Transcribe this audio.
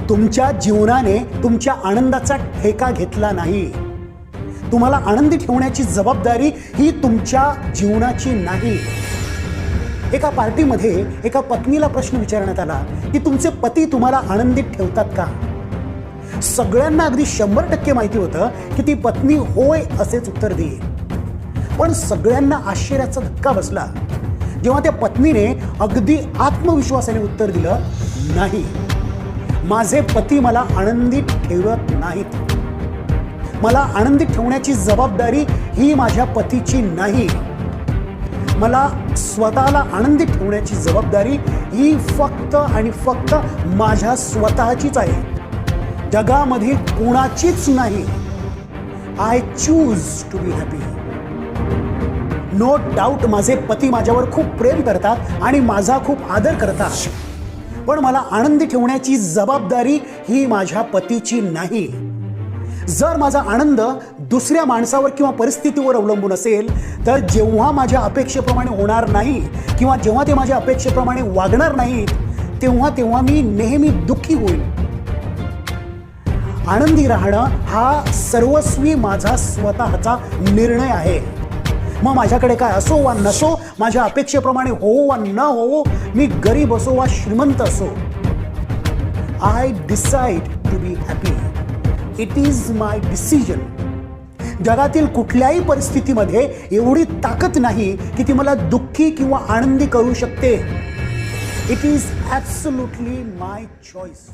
तुमच्या जीवनाने तुमच्या आनंदाचा ठेका घेतला नाही. तुम्हाला आनंदी ठेवण्याची जबाबदारी ही तुमच्या जीवनाची नाही. एका पार्टीमध्ये एका पत्नीला प्रश्न विचारण्यात आला की तुमचे पती तुम्हाला आनंदित ठेवतात का? सगळ्यांना अगदी 100% माहिती होतं की ती पत्नी होय असेच उत्तर देईल. पण सगळ्यांना आश्चर्याचा धक्का बसला जेव्हा त्या पत्नीने अगदी आत्मविश्वासाने उत्तर दिलं, नाही, माझे पती मला आनंदित ठेवत नाहीत. मला आनंदित ठेवण्याची जबाबदारी ही माझ्या पतीची नाही. मला स्वतःला आनंदित ठेवण्याची जबाबदारी ही फक्त आणि फक्त माझ्या स्वतःचीच आहे, जगामध्ये कोणाचीच नाही. I choose to be happy. No doubt माझे पती माझ्यावर खूप प्रेम करतात आणि माझा खूप आदर करतात, पण मला आनंदी ठेवण्याची जबाबदारी ही माझ्या पतीची नाही. जर माझा आनंद दुसऱ्या माणसावर किंवा परिस्थितीवर अवलंबून असेल तर जेव्हा माझ्या अपेक्षेप्रमाणे होणार नाही किंवा जेव्हा ते माझ्या अपेक्षेप्रमाणे वागणार नाहीत तेव्हा मी नेहमी दुःखी होईल. आनंदी राहणं हा सर्वस्वी माझा स्वतःचा निर्णय आहे. मग माझ्याकडे काय असो वा नसो, माझ्या अपेक्षेप्रमाणे हो वा न हो, मी गरीब असो वा श्रीमंत असो, I decide to be happy. It is my decision. जगातील कुठल्याही परिस्थितीमध्ये एवढी ताकद नाही की ती मला दुःखी किंवा आनंदी करू शकते. It is absolutely my choice.